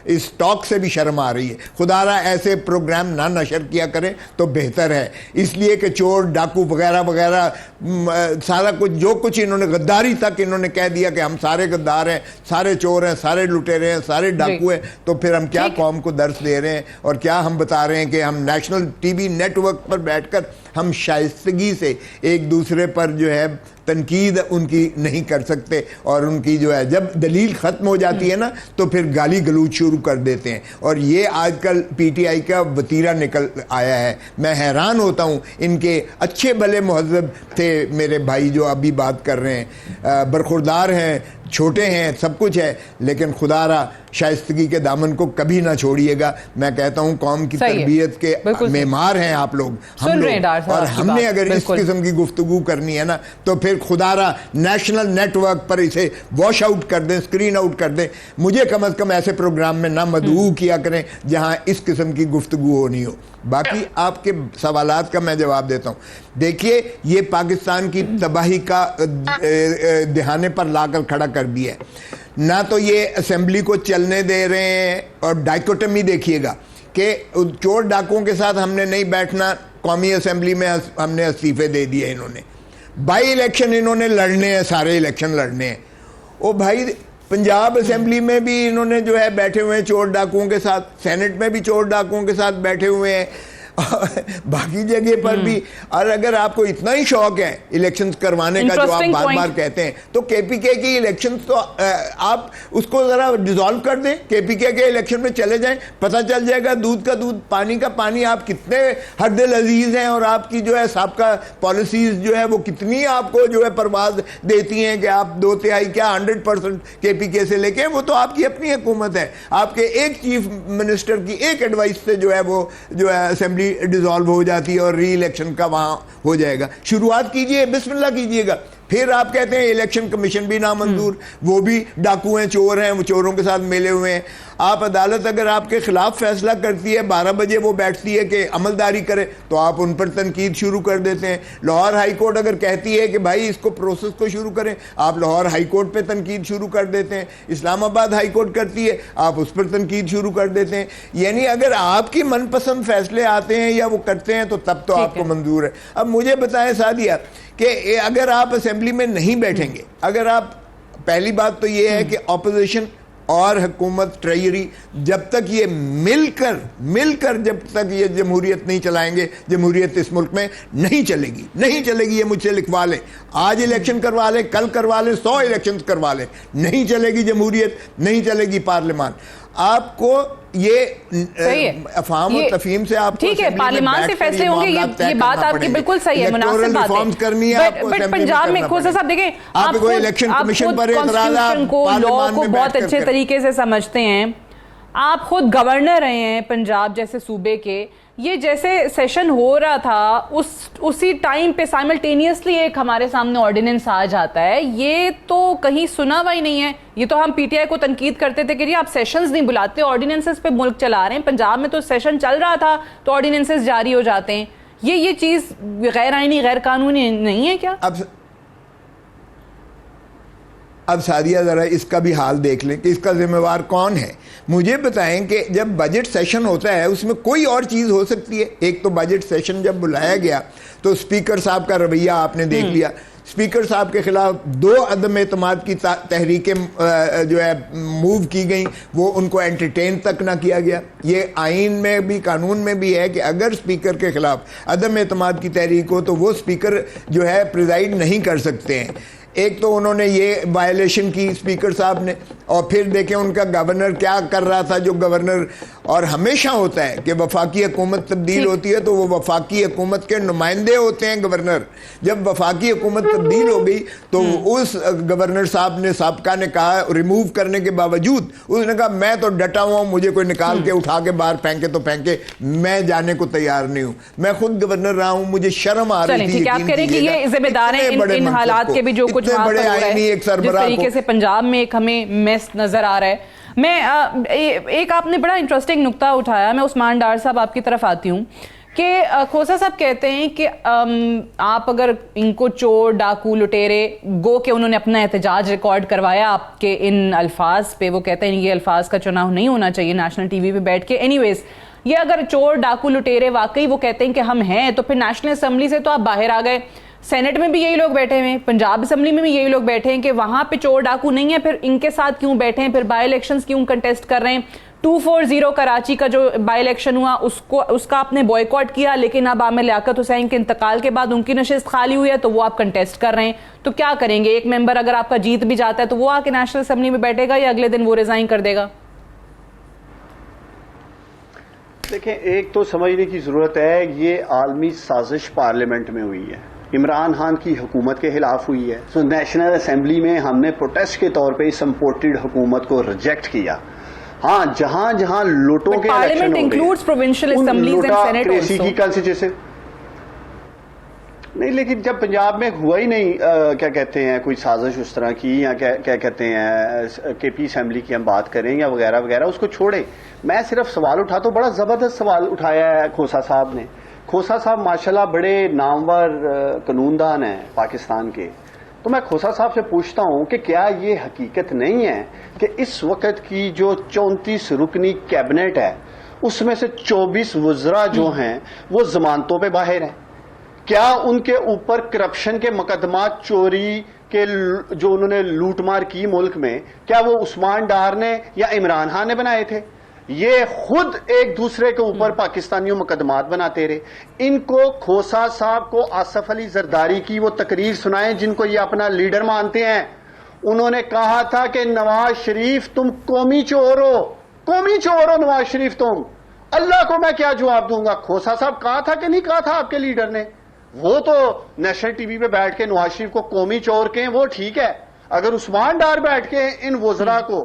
इस टॉक से भी शर्म आ रही है। खुदारा ऐसे प्रोग्राम ना नशर किया करें तो बेहतर है। इसलिए ये कि चोर डाकू वगैरह वगैरह सारा कुछ जो कुछ इन्होंने गद्दारी तक इन्होंने कह दिया कि हम सारे गद्दार हैं, सारे चोर हैं, सारे लुटेरे हैं, सारे डाकू हैं, तो फिर हम क्या कौम को दर्स दे रहे हैं और क्या हम बता रहे हैं कि हम नेशनल टीवी नेटवर्क पर बैठकर हम शाइस्तगी से एक दूसरे पर जो है तनकीद उनकी नहीं कर सकते और उनकी जो है जब दलील ख़त्म हो जाती है ना तो फिर गाली गलूच शुरू कर देते हैं। और ये आजकल पीटीआई का वतीरा निकल आया है। मैं हैरान होता हूँ, इनके अच्छे भले मुहज़्ज़ब थे मेरे भाई जो अभी बात कर रहे हैं, बरखुरदार हैं, छोटे हैं, सब कुछ है, लेकिन खुदारा शाइस्तगी के दामन को कभी ना छोड़िएगा। मैं कहता हूँ कौम की तरबियत के मेमार हैं आप लोग, हम लोग, और हमने अगर इस किस्म की गुफ्तगू करनी है ना तो फिर खुदारा नेशनल नेटवर्क पर इसे वॉश आउट कर दें, स्क्रीन आउट कर दें। मुझे कम अज़ कम ऐसे प्रोग्राम में ना मदऊ किया करें जहाँ इस किस्म की गुफ्तगू होनी हो। बाकी आपके सवालात का मैं जवाब देता हूँ। देखिए, ये पाकिस्तान की तबाही का दहाने पर लाकर खड़ा कर दिया है। ना तो ये असेंबली को चलने दे रहे हैं, और डाइकोटमी देखिएगा कि चोर डाकुओं के साथ हमने नहीं बैठना, कौमी असेंबली में हमने इस्तीफे दे दिए इन्होंने। बाई इलेक्शन इन्होंने लड़ने हैं, सारे इलेक्शन लड़ने हैं। ओ भाई, पंजाब असेंबली में भी इन्होंने जो है बैठे हुए हैं चोर डाकुओं के साथ, सेनेट में भी चोर डाकुओं के साथ बैठे हुए हैं, बाकी जगह पर भी। और अगर आपको इतना ही शौक है इलेक्शंस करवाने का, जो आप बार बार कहते हैं, तो केपीके की इलेक्शंस तो आप उसको जरा डिसॉल्व कर दें, केपीके के इलेक्शन में चले जाएं, पता चल जाएगा दूध का दूध पानी का पानी, आप कितने हरदिल अजीज हैं और आपकी जो है सबका पॉलिसीज जो है वो कितनी आपको जो है परवाज देती हैं कि आप 2/3 क्या 100% केपीके से लेके, वो तो आपकी अपनी हुकूमत है। आपके एक चीफ मिनिस्टर की एक एडवाइस से जो है वो जो है असेंबली डिसॉल्व हो जाती है और री इलेक्शन का वहां हो जाएगा। शुरुआत कीजिए, बिस्मिल्लाह कीजिएगा। फिर आप कहते हैं इलेक्शन कमीशन भी नामंजूर, वो भी डाकू हैं, चोर हैं, वो चोरों के साथ मिले हुए हैं। आप अदालत अगर आपके खिलाफ फैसला करती है, 12 बजे वो बैठती है कि अमलदारी करे, तो आप उन पर तनकीद शुरू कर देते हैं। लाहौर हाई कोर्ट अगर कहती है कि भाई इसको प्रोसेस को शुरू करें, आप लाहौर हाई कोर्ट पे तनकीद शुरू कर देते हैं। इस्लामाबाद हाई कोर्ट करती है, आप उस पर तनकीद शुरू कर देते हैं। यानी अगर आपकी मनपसंद फैसले आते हैं या वो करते हैं तो तब तो आपको मंजूर है। अब मुझे बताएं सादिया कि अगर आप असेंबली में नहीं बैठेंगे, अगर आप, पहली बात तो ये है कि ऑपोजिशन और हुकूमत ट्रेजरी जब तक ये मिलकर जब तक ये जमहूरियत नहीं चलाएंगे, जमहूरियत इस मुल्क में नहीं चलेगी। ये मुझसे लिखवा लें, आज इलेक्शन करवा लें, कल करवा लें, 100 इलेक्शन करवा लें, नहीं चलेगी जमहूरियत, नहीं चलेगी पार्लियामान। आपको ये अफवाम और तफहीम से आपको ठीक है, पार्लियामान से फैसले होंगे, ये बात आपकी बिल्कुल सही है, मुनासिब बात है। करनी है बट पंजाब में खोसा साहब देखें, आपको इलेक्शन कमीशन पर कॉन्स्टिट्यूशन को, लॉ को बहुत अच्छे तरीके से समझते हैं। आप खुद गवर्नर रहे हैं पंजाब जैसे सूबे के। ये जैसे सेशन हो रहा था उसी टाइम पे साइमल्टेनियसली एक हमारे सामने ऑर्डिनेंस आ जाता है। ये तो कहीं सुना हुआ ही नहीं है। ये तो हम पीटीआई को तनकीद करते थे कि जी आप सेशंस नहीं बुलाते, ऑर्डिनेंसेस पे मुल्क चला रहे हैं। पंजाब में तो सेशन चल रहा था तो ऑर्डिनेंसेस जारी हो जाते हैं। ये चीज गैर आईनी, गैर कानूनी नहीं है क्या? अब सादिया ज़रा इसका भी हाल देख लें कि इसका जिम्मेवार कौन है। मुझे बताएं कि जब बजट सेशन होता है उसमें कोई और चीज़ हो सकती है। एक तो बजट सेशन जब बुलाया गया तो स्पीकर साहब का रवैया आपने देख लिया। स्पीकर साहब के खिलाफ 2 अदम एतमाद की तहरीकें जो है मूव की गई, वो उनको एंटरटेन तक ना किया गया। ये आइन में भी, कानून में भी है कि अगर स्पीकर के खिलाफ अदम एतमाद की तहरीक हो तो वो स्पीकर जो है प्रिजाइड नहीं कर सकते हैं। एक तो उन्होंने ये वायलेशन की स्पीकर साहब ने, और फिर देखें उनका गवर्नर क्या कर रहा था। जो गवर्नर, और हमेशा होता है कि वफाकी हुकूमत तब्दील होती है तो वो वफाकी हुकूमत के नुमाइंदे होते हैं गवर्नर। जब वफाकी हुकूमत तब्दील हो गई तो उस गवर्नर साहब ने, साबका ने कहा, रिमूव करने के बावजूद उसने कहा मैं तो डटा हुआ हूँ, मुझे कोई निकाल के उठा के बाहर फेंके तो फेंके, मैं जाने को तैयार नहीं हूँ। मैं खुद गवर्नर रहा हूँ, मुझे शर्म आ रही थी। आप कह रहे हैं कि ये जिम्मेदार हैं इन हालात के भी, जो कुछ वहां पर हो रहा है, जिस तरीके से पंजाब में एक हमें मेस नजर आ रहा है। मैं एक आपने बड़ा इंटरेस्टिंग नुक्ता उठाया, मैं उस्मान डार साहब आपकी तरफ आती हूँ कि खोसा साहब कहते हैं कि आप अगर इनको चोर, डाकू, लुटेरे, गो के उन्होंने अपना एहतजाज रिकॉर्ड करवाया आपके इन अल्फाज पे, वो कहते हैं ये अल्फाज का चुनाव नहीं होना चाहिए नेशनल टीवी पे बैठ के। एनीवेज, ये अगर चोर डाकू लुटेरे वाकई वो कहते हैं कि हम हैं, तो फिर नेशनल असेंबली से तो आप बाहर आ गए, सेनेट में भी यही लोग बैठे हुए हैं, पंजाब असेंबली में भी यही लोग बैठे हैं कि वहां पे चोर डाकू नहीं है, फिर इनके साथ क्यों बैठे हैं, फिर बाई इलेक्शंस क्यों कंटेस्ट कर रहे हैं। 240 कराची का जो बाई इलेक्शन हुआ उसका आपने बॉयकॉट किया, लेकिन अब आमिर लियाकत हुसैन के इंतकाल के बाद उनकी नशिस्त खाली हुई है तो वो आप कंटेस्ट कर रहे हैं। तो क्या करेंगे? एक मेंबर अगर आपका जीत भी जाता है तो वो आके नेशनल असेंबली में बैठेगा या अगले दिन वो रिजाइन कर देगा? देखें, एक तो समझने की जरूरत है, ये आलमी साजिश पार्लियामेंट में हुई है, इमरान खान की हुकूमत के खिलाफ हुई है। तो नेशनल असेंबली में हमने प्रोटेस्ट के तौर पे इस इम्पोर्टेड हुकूमत को रिजेक्ट किया। हाँ, जहां जहां लूटों के parliament includes provincial assemblies and senate also. की कल से जैसे नहीं, लेकिन जब पंजाब में हुआ ही नहीं क्या कहते हैं कोई साजिश उस तरह की, या क्या कहते हैं केपी असेंबली की हम बात करें या वगैरह वगैरह, उसको छोड़े। मैं सिर्फ सवाल उठा, तो बड़ा जबरदस्त सवाल उठाया है खोसा साहब ने। खोसा साहब माशाल्लाह बड़े नामवर कानूनदान हैं पाकिस्तान के। तो मैं खोसा साहब से पूछता हूं कि क्या ये हकीकत नहीं है कि इस वक्त की जो 34 रुकनी कैबिनेट है उसमें से 24 वज़रा जो हैं वो जमानतों पे बाहर हैं? क्या उनके ऊपर करप्शन के मुकदमा, चोरी के जो उन्होंने लूटमार की मुल्क में, क्या वो उस्मान डार ने या इमरान खान ने बनाए थे? ये खुद एक दूसरे के ऊपर पाकिस्तानियों मुकदमात बनाते रहे। इनको खोसा साहब को आसफ अली जरदारी की वो तकरीर सुनाएं जिनको ये अपना लीडर मानते हैं। उन्होंने कहा था कि नवाज शरीफ तुम कौमी चोर हो, कौमी चोर हो नवाज शरीफ तुम। अल्लाह को मैं क्या जवाब दूंगा? खोसा साहब कहा था कि नहीं कहा था आपके लीडर ने? वो तो नेशनल टीवी पे बैठ के नवाज शरीफ को कौमी चोर कहें वो ठीक है, अगर उस्मान डार बैठ के इन वज़रा को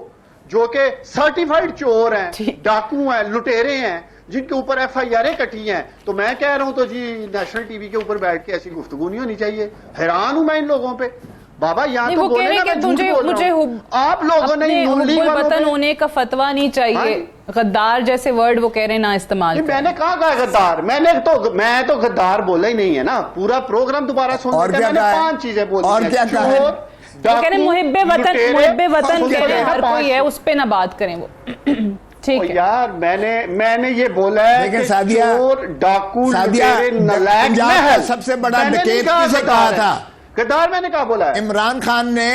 जो कि सर्टिफाइड चोर हैं, डाकू हैं, लुटेरे हैं, जिनके ऊपर FIR कटी हैं, तो मैं कह रहा हूं तो जी नेशनल टीवी के ऊपर बैठ के ऐसी गुफ्तगू नहीं होनी चाहिए। हैरान हूं मैं इन लोगों पे। बाबा यहाँ तो बोले ना मैं झूठ बोल रहा हूं। आप लोगों ने हुब्बुल वतन होने का फतवा नहीं चाहिए, गद्दार जैसे वर्ड वो कह रहे हैं ना इस्तेमाल। मैंने कहा गद्दार? मैं तो गद्दार बोला ही नहीं है ना। पूरा प्रोग्राम दोबारा सुन लेते हैं, मैंने 5 चीजें बोली। और क्या कहा? कह रहे मुहिब्बे वतन कह रहे हर कोई है, उस पे ना बात करें वो। ठीक है यार, मैंने ये बोला है कि चोर, डाकू, लुटेरे, नलायक महल सबसे बड़ा डकैत किसे कहा था? गद्दार मैंने कहा बोला है? इमरान खान ने।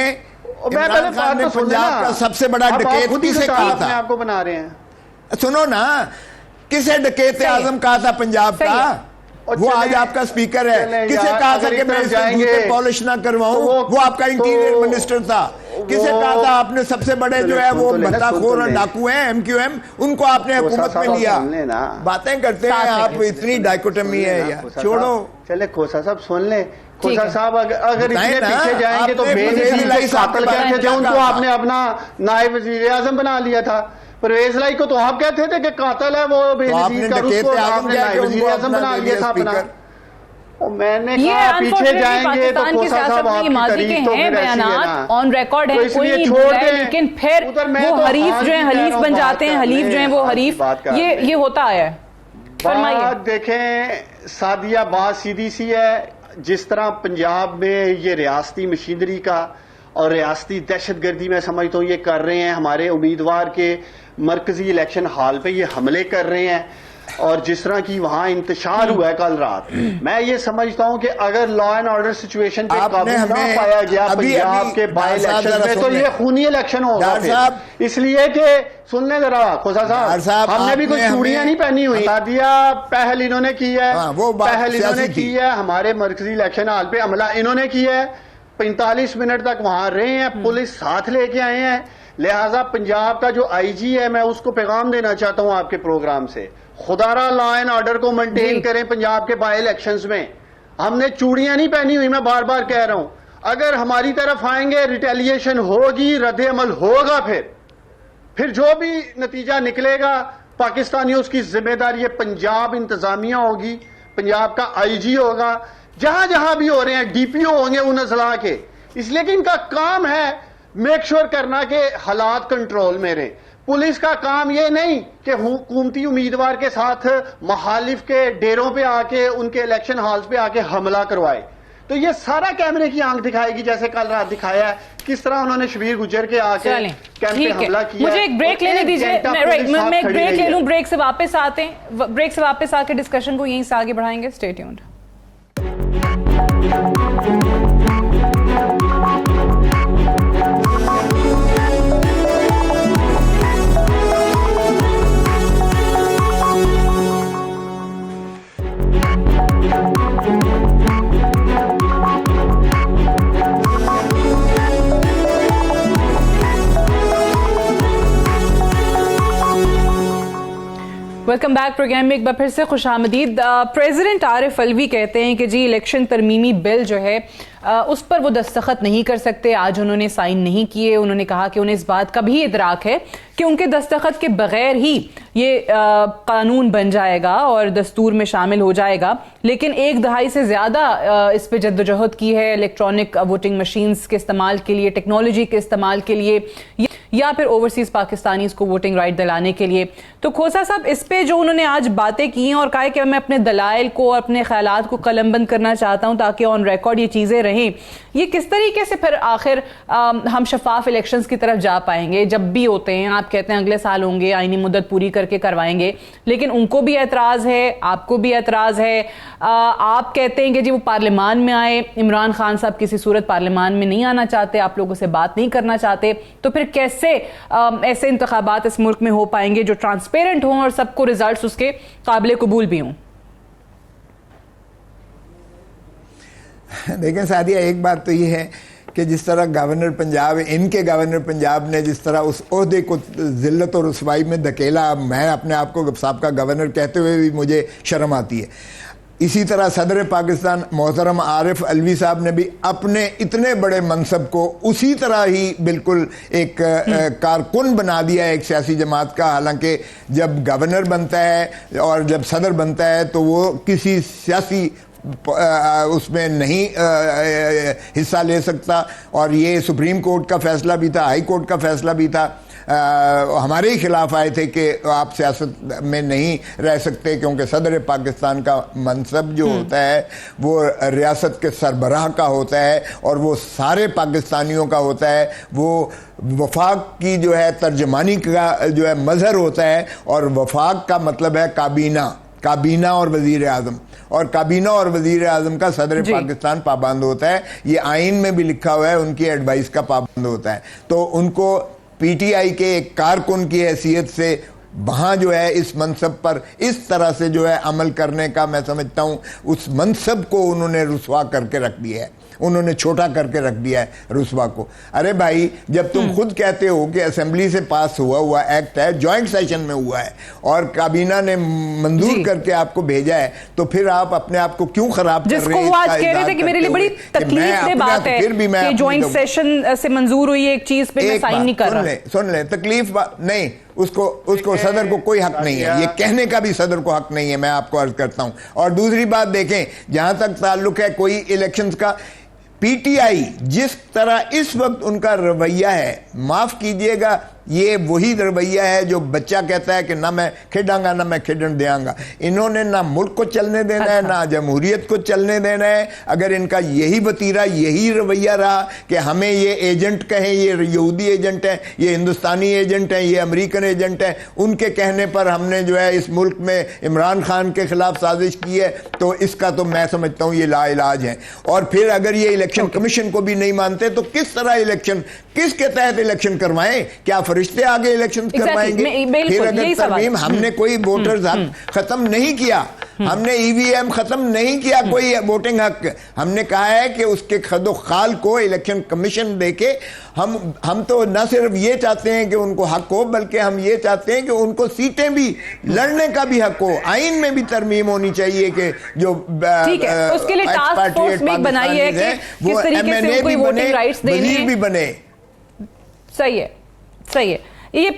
इमरान खान ने पंजाब का सबसे बड़ा डकैत किसे कहा था? आपको बना रहे हैं, सुनो ना, किसे डकैत आजम कहा था पंजाब का? वो आज आपका स्पीकर है। किसे कहा था कि मैं इसके जूते पॉलिश ना करवाऊं? वो आपका इंटीरियर मिनिस्टर था। किसे कहा था आपने सबसे बड़े जो है वो भत्ताखोर और डाकू हैं MQM, उनको आपने हुकूमत में लिया? बातें करते हैं आप, इतनी डाइकोटमी है यार, छोड़ो। चले खोसा साहब सुन ले। खोसा साहब अगर इतने पीछे जाएंगे तो बेनजीर कातिल कहते थे उनको आपने अपना नायब वजीर आजम बना लिया था। परवेज लाई को तो आप कहते थे कि कातिल है वो बेनजीर का, उसको आपने नायब वजीर आजम बना लिया था अपना। और मैंने कहा पीछे जाएंगे तो खोसा साहब आपकी तारीफ तो फिर ऐसी है ना, ऑन रिकॉर्ड है, तो कोई छोड़ दें। लेकिन फिर वो हरीफ जो है हलीफ बन जाते हैं, हलीफ जो है वो हरीफ, ये होता है। बात देखें सादिया, बात सीधी सी है। जिस तरह पंजाब में ये रियासती मशीनरी का और रियासती दहशतगर्दी मैं समझता हूँ ये कर रहे हैं, हमारे उम्मीदवार के मरकजी इलेक्शन हॉल पे ये हमले कर रहे हैं, और जिस तरह की वहां इंतशार हुआ है कल रात, मैं ये समझता हूं कि अगर लॉ एंड ऑर्डर सिचुएशन पे काबू ना पाया गया पंजाब के बाई इलेक्शन में तो ये खूनी इलेक्शन होगा फिर। इसलिए कि सुनने जरा खोसा साहब, हमने भी कोई चूड़ियां नहीं पहनी हुई। सादिया पहल इन्होंने की है, पहल इन्होंने की है, हमारे मरकजी इलेक्शन हॉल पे हमला इन्होंने किया है, 45 मिनट तक वहां रहे हैं, पुलिस साथ लेके आए हैं। लिहाजा पंजाब का जो IG है, मैं उसको पैगाम देना चाहता हूं आपके प्रोग्राम से, खुदारा लॉ एंड ऑर्डर को मेंटेन करें पंजाब के बाई इलेक्शंस में। हमने चूड़ियां नहीं पहनी हुई, मैं बार बार कह रहा हूं। अगर हमारी तरफ आएंगे रिटेलिएशन होगी, रद्द अमल होगा, फिर जो भी नतीजा निकलेगा पाकिस्तानियों उसकी जिम्मेदारी है, पंजाब इंतजामिया होगी, पंजाब का IG होगा, जहां जहां भी हो रहे हैं DPO होंगे उन अजला के। इसलिए कि इनका काम है मेक श्योर करना कि हालात कंट्रोल में रहे। पुलिस का काम यह नहीं कि हुकूमती उम्मीदवार के साथ मुखालिफ के डेरों पे आके उनके इलेक्शन हॉल्स पे आके हमला करवाए। तो ये सारा कैमरे की आंख दिखाएगी, जैसे कल रात दिखाया है किस तरह उन्होंने शबीर गुजर के आके कैंप पे हमला किया। मुझे एक ब्रेक लेने दीजिए, मैं एक ब्रेक ले लूं, ब्रेक से वापस आते हैं, ब्रेक से वापस आके डिस्कशन को यहीं से आगे बढ़ाएंगे। Stay tuned. Welcome back programme में एक बार फिर से खुशामदीद। प्रेसिडेंट आरिफ अलवी कहते हैं कि जी इलेक्शन तरमीमी बिल जो है उस पर वो दस्तखत नहीं कर सकते, आज उन्होंने साइन नहीं किए। उन्होंने कहा कि उन्हें इस बात का भी इदराक है कि उनके दस्तखत के बगैर ही ये कानून बन जाएगा और दस्तूर में शामिल हो जाएगा, लेकिन एक दहाई से ज़्यादा इस पर जद्दोजहद की है इलेक्ट्रॉनिक वोटिंग मशीन्स के इस्तेमाल के लिए, टेक्नोलॉजी के इस्तेमाल के लिए, या फिर ओवरसीज पाकिस्तानीज को वोटिंग राइट दिलाने के लिए। तो खोसा साहब, इस पे जो उन्होंने आज बातें की हैं और कहा कि मैं अपने दलाइल को, अपने ख्यालात को कलमबंद करना चाहता हूं ताकि ऑन रिकॉर्ड ये चीज़ें रहें, ये किस तरीके से फिर आखिर हम शफाफ इलेक्शंस की तरफ जा पाएंगे? जब भी होते हैं आप कहते हैं अगले साल होंगे, आईनी मुद्दत पूरी करके करवाएंगे, लेकिन उनको भी एतराज़ है, आपको भी एतराज़ है। आप कहते हैं कि जी वो पार्लियामान में आए, इमरान खान साहब किसी सूरत पार्लियामान में नहीं आना चाहते, आप लोगों से बात नहीं करना चाहते, तो फिर कैसे ऐसे इंतखाबात इस मुल्क में हो पाएंगे जो ट्रांसपेरेंट हों और सबको रिजल्ट्स उसके काबिल कबूल भी हों? देखें सादिया, एक बात तो ये है कि जिस तरह गवर्नर पंजाब, इनके गवर्नर पंजाब ने जिस तरह उस ओहदे को जिल्लत और रुसवाई में धकेला, मैं अपने आप को साहब का गवर्नर कहते हुए भी मुझे शर्म आती है। इसी तरह सदर पाकिस्तान मोहतरम आरिफ अलवी साहब ने भी अपने इतने बड़े मनसब को उसी तरह ही बिल्कुल एक कारकुन बना दिया एक सियासी जमात का। हालांकि जब गवर्नर बनता है और जब सदर बनता है तो वो किसी सियासी उसमें नहीं हिस्सा ले सकता, और ये सुप्रीम कोर्ट का फैसला भी था, हाई कोर्ट का फैसला भी था। हमारे ही खिलाफ आए थे कि आप सियासत में नहीं रह सकते, क्योंकि सदर पाकिस्तान का मनसब जो होता है वो रियासत के सरबराह का होता है और वो सारे पाकिस्तानियों का होता है। वो वफाक की जो है तर्जमानी का जो है मजहर होता है, और वफाक का मतलब है काबीना और वजीर आज़म, और काबीना और वजीर आज़म का सदर पाकिस्तान पाबंद होता है। ये आइन में भी लिखा हुआ है, उनकी एडवाइस का पाबंद होता है। तो उनको पीटीआई के एक कारकुन की हैसियत से वहाँ जो है इस मनसब पर इस तरह से जो है अमल करने का, मैं समझता हूँ उस मनसब को उन्होंने रुसवा करके रख दिया है, उन्होंने छोटा करके रख दिया है रुसवा को। अरे भाई, जब तुम खुद कहते हो कि असेंबली से पास हुआ एक्ट है, जॉइंट सेशन में हुआ है और काबीना ने मंजूर करके आपको भेजा है, तो फिर आप अपने आप को क्यों खराब कर रहे हैं? वो आज कह रहे थे कि मेरे लिए बड़ी तकलीफ बात है कि जॉइंट सेशन से मंजूर हुई एक चीज पे मैं साइन नहीं कर रहा। सुन ले, तकलीफ नहीं, उसको सदर को कोई हक नहीं है, ये कहने का भी सदर को हक नहीं है, मैं आपको अर्ज करता हूं। और दूसरी बात देखें, जहां तक ताल्लुक है कोई इलेक्शंस का, पीटीआई जिस तरह इस वक्त उनका रवैया है, माफ कीजिएगा, ये वही रवैया है जो बच्चा कहता है कि ना मैं खेडांगा ना मैं खेडन देंगा। इन्होंने ना मुल्क को चलने देना है, ना जमहूरियत को चलने देना है। अगर इनका यही वतीरा, यही रवैया रहा कि हमें ये एजेंट कहें, ये यहूदी एजेंट है, ये हिंदुस्तानी एजेंट है, ये अमेरिकन एजेंट है, उनके कहने पर हमने जो है इस मुल्क में इमरान खान के खिलाफ साजिश की है, तो इसका तो मैं समझता हूँ ये लाइलाज है। और फिर अगर ये इलेक्शन कमीशन को भी नहीं मानते तो किस तरह इलेक्शन, किसके तहत इलेक्शन करवाएं? क्या फरिश्ते आगे इलेक्शन करवाएंगे? फिर अगर तरमीम, हमने कोई वोटर्स हक खत्म नहीं किया, हमने ईवीएम खत्म नहीं किया, कोई वोटिंग हक, हमने कहा है कि उसके खदो खाल को इलेक्शन कमीशन देके हम तो न सिर्फ ये चाहते हैं कि उनको हक हो, बल्कि हम ये चाहते हैं कि उनको सीटें भी लड़ने का भी हक हो। आइन में भी तरमीम होनी चाहिए कि जो उसके लिए टास्क फोर्स भी बनाई है कि किस तरीके से उनको वोटिंग राइट्स देने हैं, भी बने। सही है। ये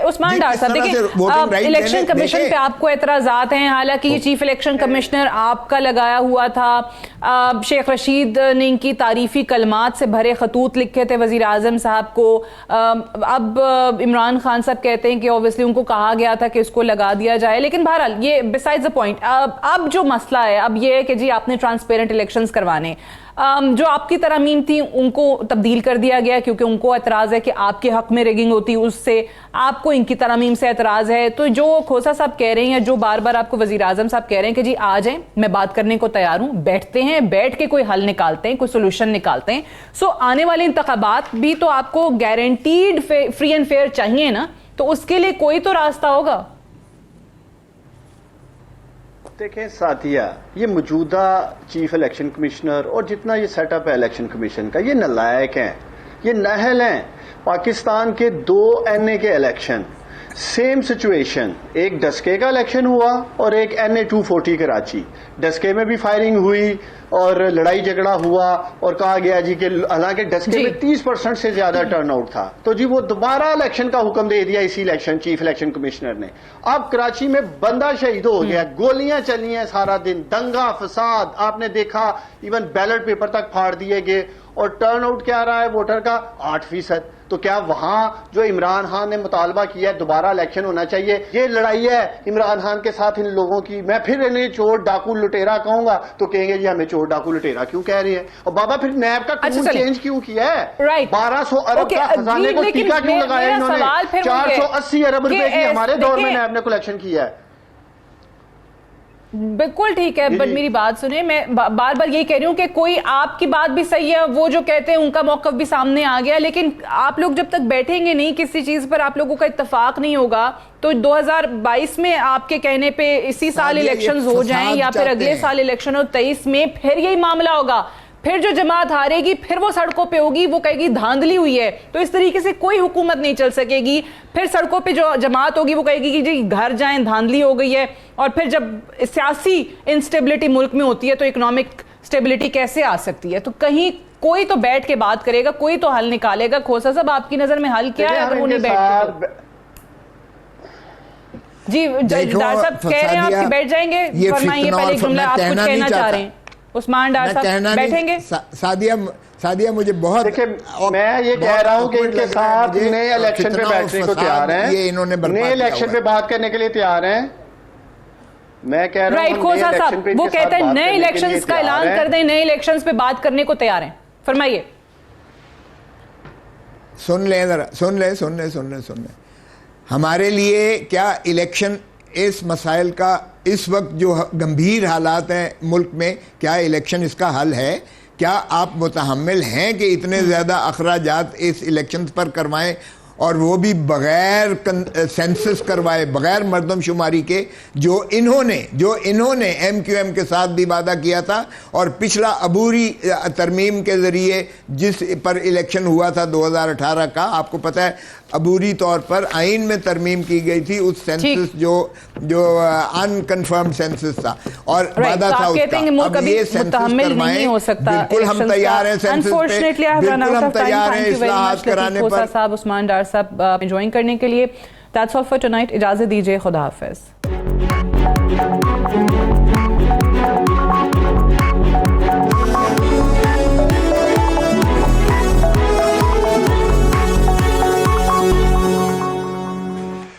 उस्मान डार साहब, देखिए इलेक्शन कमीशन पे आपको एतराजात हैं, हालांकि ये चीफ इलेक्शन कमिश्नर आपका लगाया हुआ था। शेख रशीद ने इनकी तारीफी कलमात से भरे खतूत लिखे थे वजीर आजम साहब को। अब इमरान खान साहब कहते हैं कि ऑब्वियसली उनको कहा गया था कि इसको लगा दिया जाए, लेकिन बहरहाल ये बिसाइड्स द पॉइंट। अब जो मसला है अब ये है कि जी आपने ट्रांसपेरेंट इलेक्शंस करवाने, जो आपकी तरमीम थी उनको तब्दील कर दिया गया क्योंकि उनको एतराज़ है कि आपके हक में रिगिंग होती, उससे आपको इनकी तरमीम से एतराज़ है। तो जो खोसा साहब कह रहे हैं, जो बार बार आपको वज़ीर आज़म साहब कह रहे हैं कि जी आ जाएं, मैं बात करने को तैयार हूं, बैठते हैं, बैठ के कोई हल निकालते हैं, कोई सोल्यूशन निकालते हैं। सो आने वाले इंतखाबात भी तो आपको गारंटीड फ्री एंड फेयर चाहिए ना, तो उसके लिए कोई तो रास्ता होगा। देखें साथिया, ये मौजूदा चीफ इलेक्शन कमिश्नर और जितना ये सेटअप है इलेक्शन कमीशन का, ये नालायक हैं, ये नाअहल हैं। पाकिस्तान के 2 NA के इलेक्शन, सेम सिचुएशन, एक डस्के का इलेक्शन हुआ और एक NA 240 कराची। डस्के में भी फायरिंग हुई और लड़ाई झगड़ा हुआ और कहा गया जी कि हालांकि डस्के में 30% से ज्यादा टर्नआउट था, तो जी वो दोबारा इलेक्शन का हुक्म दे दिया इसी इलेक्शन चीफ इलेक्शन कमिश्नर ने। अब कराची में बंदा शहीद हो गया, गोलियां चली हैं सारा दिन, दंगा फसाद आपने देखा, इवन बैलेट पेपर तक फाड़ दिए गए और टर्नआउट क्या रहा है वोटर का 8%। तो क्या वहां जो इमरान खान ने मुतालबा किया है दोबारा इलेक्शन होना चाहिए, ये लड़ाई है इमरान खान के साथ इन लोगों की। मैं फिर इन्हें चोर डाकू लुटेरा कहूंगा तो कहेंगे जी हमें चोर डाकू लुटेरा क्यों कह रही है, और बाबा फिर नैब का कानून चेंज क्यों किया है, 1200 अरब का खजाने को टीका क्यों लगाया इन्होंने, 480 अरब रुपए की हमारे दौर में नैब ने कलेक्शन किया है। बिल्कुल ठीक है, बट मेरी बात सुनिए, मैं बार बार यही कह रही हूं कि कोई आपकी बात भी सही है, वो जो कहते हैं उनका मौकफ भी सामने आ गया, लेकिन आप लोग जब तक बैठेंगे नहीं किसी चीज पर, आप लोगों का इत्तेफाक नहीं होगा, तो 2022 में आपके कहने पे इसी साल इलेक्शंस हो जाएं या फिर अगले साल इलेक्शन हो 23 में, फिर यही मामला होगा। फिर जो जमात हारेगी फिर वो सड़कों पे होगी, वो कहेगी धांधली हुई है। तो इस तरीके से कोई हुकूमत नहीं चल सकेगी। फिर सड़कों पे जो जमात होगी वो कहेगी कि जी घर जाएं, धांधली हो गई है। और फिर जब सियासी इंस्टेबिलिटी मुल्क में होती है तो इकोनॉमिक स्टेबिलिटी कैसे आ सकती है? तो कहीं कोई तो बैठ के बात करेगा, कोई तो हल निकालेगा। खोसा साहब, आपकी नजर में हल क्या है अगर वो नहीं बैठते? जी डार साहब कह रहे हैं आपके बैठ जाएंगे, फरमाइए पहले जुमला आप कुछ कहना चाह रहे हैं। उस्मान डार साहब बैठेंगे? सादिया मुझे बहुत, मैं ये कह रहा हूं कि इनके साथ नए इलेक्शन पे बैठने को तैयार हैं, ये इन्होंने नए इलेक्शन पे बात करने के लिए तैयार हैं। मैं कह रहा हूं खोसा साहब वो कहते हैं नए इलेक्शंस का ऐलान कर दें, नए इलेक्शंस पे बात करने को तैयार हैं। फरमाइए। सुन ले जरा, सुन ले। हमारे लिए क्या इलेक्शन, इस मसाइल का इस वक्त जो गंभीर हालात हैं मुल्क में, क्या इलेक्शन इसका हल है? क्या आप मुतहम्मिल हैं कि इतने ज़्यादा अखराजात इस इलेक्शन पर करवाएं और वो भी बग़ैर सेंसस करवाए, बग़ैर मर्दमशुमारी के, जो इन्होंने MQM के साथ भी वादा किया था और पिछला अबूरी तरमीम के ज़रिए जिस पर इलेक्शन हुआ था 2018 का, आपको पता है अबूरी तौर पर आइन में तरमीम की गई थी उस सेंसस जो अनकन्फर्म्ड सेंसस था और वादा था उसका। अब ये सेंसस करवाएं, बिल्कुल हम तैयार हैं सेंसस पे, बिल्कुल हम तैयार हैं इस्लाहात कराने पर। साहब, उस्मान डार साहब ज्वाइन करने के लिए। That's all for tonight. इजाजत दीजिए, खुदा हाफिज।